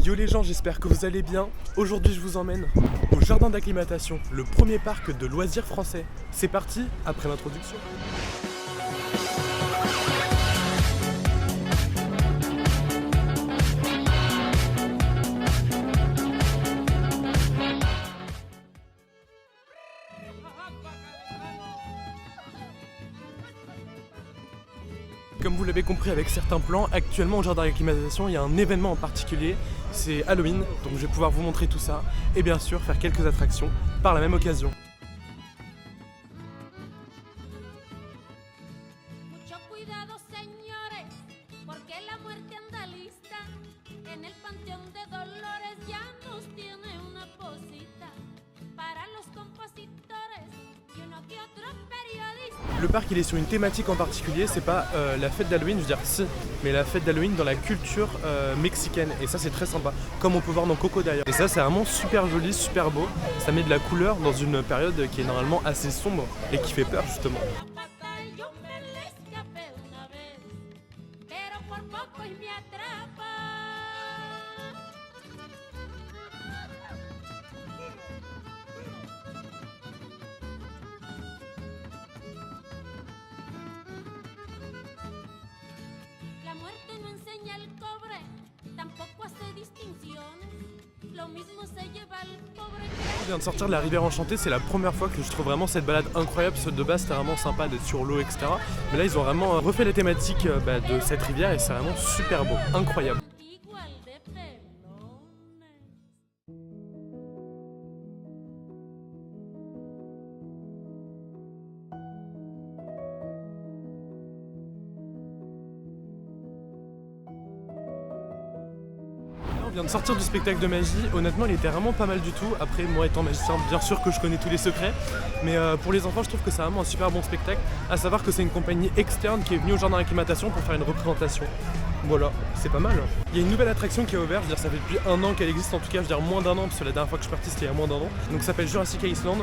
Yo les gens, j'espère que vous allez bien. Aujourd'hui je vous emmène au jardin d'acclimatation, le premier parc de loisirs français. C'est parti, après l'introduction. Comme vous l'avez compris avec certains plans, actuellement au jardin d'acclimatation il y a un événement en particulier, c'est Halloween, donc je vais pouvoir vous montrer tout ça et bien sûr faire quelques attractions par la même occasion. Mucho cuidado, señores, porque la muerte anda lista. En el panteón de Dolores ya nos tiene una posita para los compositores y uno que otro periodista. Le parc il est sur une thématique en particulier, c'est pas la fête d'Halloween, je veux dire si, mais la fête d'Halloween dans la culture mexicaine et ça c'est très sympa, comme on peut voir dans Coco d'ailleurs. Et ça c'est vraiment super joli, super beau, ça met de la couleur dans une période qui est normalement assez sombre et qui fait peur justement. Yo me le escapé una vez, pero por poco y me atrapa. La muerte no enseña el cobre, tampoco hace distinciones. Lo mismo se lleva al pobre. Je viens de sortir de la rivière enchantée, c'est la première fois que je trouve vraiment cette balade incroyable, parce que de base c'était vraiment sympa d'être sur l'eau etc. Mais là ils ont vraiment refait la thématique de cette rivière et c'est vraiment super beau, incroyable. Igual de pelones. On vient de sortir du spectacle de magie, honnêtement il était vraiment pas mal du tout. Après moi étant magicien, bien sûr que je connais tous les secrets, mais pour les enfants je trouve que c'est vraiment un super bon spectacle. À savoir que c'est une compagnie externe qui est venue au jardin d'acclimatation pour faire une représentation. Voilà, c'est pas mal. Il y a une nouvelle attraction qui est ouverte, je veux dire ça fait depuis un an qu'elle existe, en tout cas je veux dire moins d'un an, parce que la dernière fois que je suis parti c'était il y a moins d'un an. Donc ça s'appelle Jurassic Island.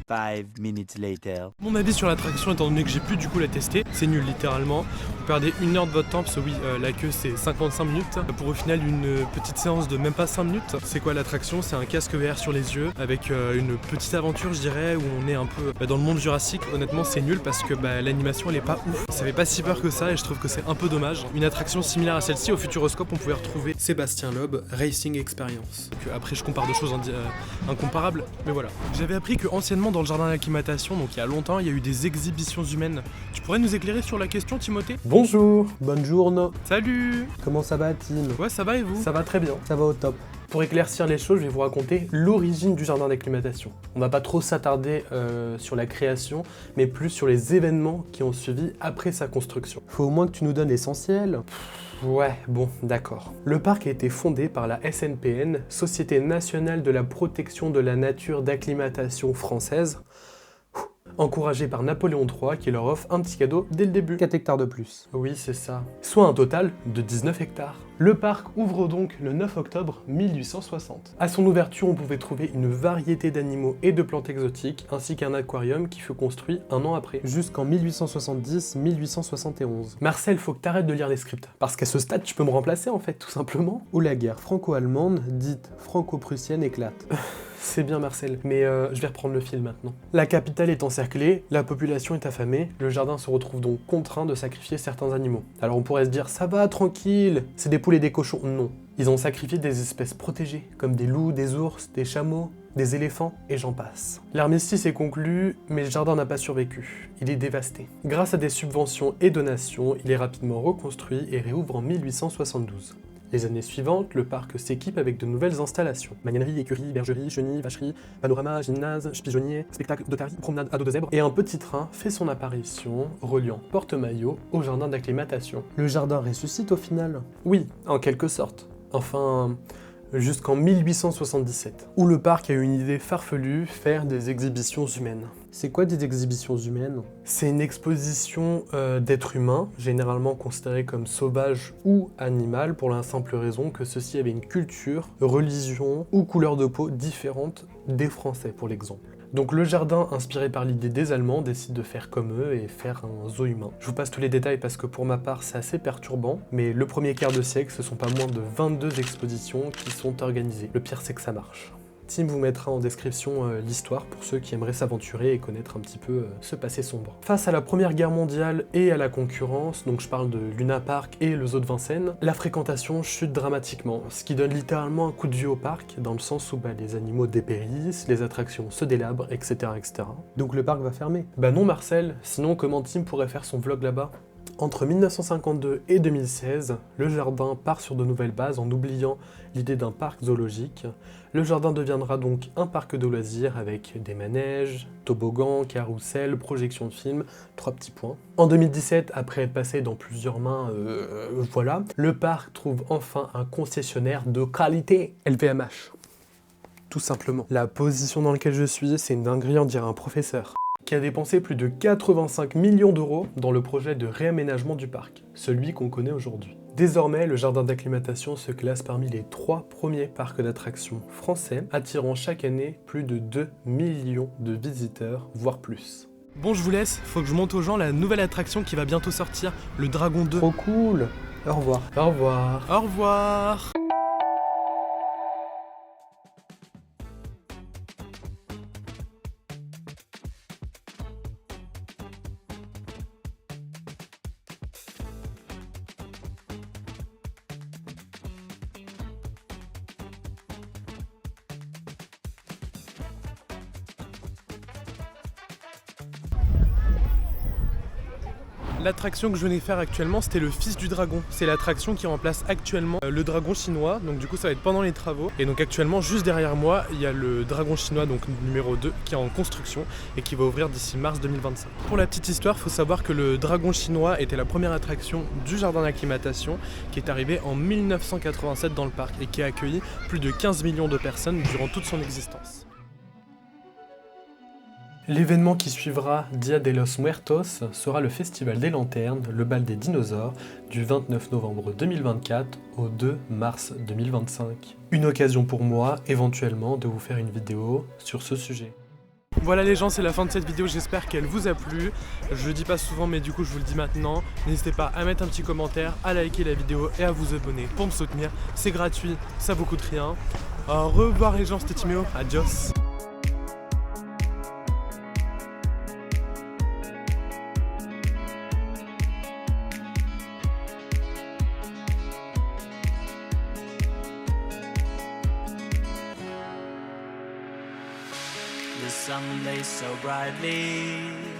5 minutes later. Mon avis sur l'attraction, étant donné que j'ai pu du coup la tester, c'est nul littéralement. Vous perdez 1 heure de votre temps parce que oui, la queue c'est 55 minutes. Pour au final une petite séance de même pas 5 minutes. C'est quoi l'attraction? C'est un casque VR sur les yeux avec une petite aventure je dirais où on est un peu dans le monde jurassique. Honnêtement c'est nul parce que l'animation elle est pas ouf. Ça fait pas si peur que ça et je trouve que c'est un peu dommage. Une attraction similaire à celle-ci au Futuroscope on pouvait retrouver Sébastien Loeb Racing Experience. Donc, après je compare deux choses incomparables mais voilà. J'avais appris que anciennement dans le jardin d'acclimatation, donc il y a longtemps, il y a eu des exhibitions humaines. Tu pourrais nous éclairer sur la question, Timothée? Bonjour, bonne journée. Salut! Comment ça va, Tim? Ouais, ça va et vous? Ça va très bien, ça va au top. Pour éclaircir les choses, je vais vous raconter l'origine du jardin d'acclimatation. On va pas trop s'attarder sur la création, mais plus sur les événements qui ont suivi après sa construction. Faut au moins que tu nous donnes l'essentiel. Ouais, bon, d'accord. Le parc a été fondé par la SNPN, Société nationale de la protection de la nature d'acclimatation française, encouragé par Napoléon III qui leur offre un petit cadeau dès le début. 4 hectares de plus. Oui, c'est ça. Soit un total de 19 hectares. Le parc ouvre donc le 9 octobre 1860. À son ouverture, on pouvait trouver une variété d'animaux et de plantes exotiques, ainsi qu'un aquarium qui fut construit un an après. Jusqu'en 1870-1871. Marcel, faut que t'arrêtes de lire les scripts. Parce qu'à ce stade, tu peux me remplacer en fait, tout simplement. Où la guerre franco-allemande, dite franco-prussienne, éclate. C'est bien Marcel, mais je vais reprendre le fil maintenant. La capitale est encerclée, la population est affamée, le jardin se retrouve donc contraint de sacrifier certains animaux. Alors on pourrait se dire, ça va, tranquille, c'est des poules et des cochons. Non, ils ont sacrifié des espèces protégées, comme des loups, des ours, des chameaux, des éléphants, et j'en passe. L'armistice est conclu, mais le jardin n'a pas survécu. Il est dévasté. Grâce à des subventions et donations, il est rapidement reconstruit et réouvre en 1872. Les années suivantes, le parc s'équipe avec de nouvelles installations. Magnanerie, écurie, bergerie, chenille, vacherie, panorama, gymnase, pigeonnier, spectacle d'otarie, promenade à dos de zèbre, et un petit train fait son apparition, reliant Porte-Maillot au jardin d'acclimatation. Le jardin ressuscite au final? Oui, en quelque sorte. Enfin, jusqu'en 1877, où le parc a eu une idée farfelue, faire des exhibitions humaines. C'est quoi des exhibitions humaines? C'est une exposition d'êtres humains, généralement considérés comme sauvages ou animal, pour la simple raison que ceux-ci avaient une culture, religion ou couleur de peau différente des Français, pour l'exemple. Donc le jardin, inspiré par l'idée des Allemands, décide de faire comme eux et faire un zoo humain. Je vous passe tous les détails parce que pour ma part c'est assez perturbant, mais le premier quart de siècle, ce sont pas moins de 22 expositions qui sont organisées. Le pire c'est que ça marche. Tim vous mettra en description l'histoire pour ceux qui aimeraient s'aventurer et connaître un petit peu ce passé sombre. Face à la Première Guerre mondiale et à la concurrence, donc je parle de Luna Park et le zoo de Vincennes, la fréquentation chute dramatiquement, ce qui donne littéralement un coup de vieux au parc, dans le sens où les animaux dépérissent, les attractions se délabrent, etc., etc. Donc le parc va fermer. Bah non Marcel, sinon comment Tim pourrait faire son vlog là-bas ? Entre 1952 et 2016, le jardin part sur de nouvelles bases en oubliant l'idée d'un parc zoologique. Le jardin deviendra donc un parc de loisirs avec des manèges, toboggans, carrousels, projections de films, 3 petits points. En 2017, après être passé dans plusieurs mains, voilà, le parc trouve enfin un concessionnaire de qualité, LVMH. Tout simplement. La position dans laquelle je suis, c'est une dinguerie, on dirait un professeur, qui a dépensé plus de 85 millions d'euros dans le projet de réaménagement du parc, celui qu'on connaît aujourd'hui. Désormais, le jardin d'acclimatation se classe parmi les 3 premiers parcs d'attractions français, attirant chaque année plus de 2 millions de visiteurs, voire plus. Bon, je vous laisse, faut que je montre aux gens la nouvelle attraction qui va bientôt sortir, le Dragon 2. Trop cool. Au revoir. Au revoir. Au revoir. L'attraction que je venais faire actuellement, c'était le Fils du Dragon. C'est l'attraction qui remplace actuellement le dragon chinois, donc du coup ça va être pendant les travaux. Et donc actuellement, juste derrière moi, il y a le dragon chinois, donc numéro 2, qui est en construction et qui va ouvrir d'ici mars 2025. Pour la petite histoire, il faut savoir que le dragon chinois était la première attraction du jardin d'acclimatation qui est arrivée en 1987 dans le parc et qui a accueilli plus de 15 millions de personnes durant toute son existence. L'événement qui suivra Dia de los Muertos sera le Festival des Lanternes, le bal des dinosaures, du 29 novembre 2024 au 2 mars 2025. Une occasion pour moi, éventuellement, de vous faire une vidéo sur ce sujet. Voilà les gens, c'est la fin de cette vidéo, j'espère qu'elle vous a plu. Je le dis pas souvent mais du coup je vous le dis maintenant. N'hésitez pas à mettre un petit commentaire, à liker la vidéo et à vous abonner pour me soutenir. C'est gratuit, ça vous coûte rien. Au revoir les gens, c'était Timéo, adios. The sun lays so brightly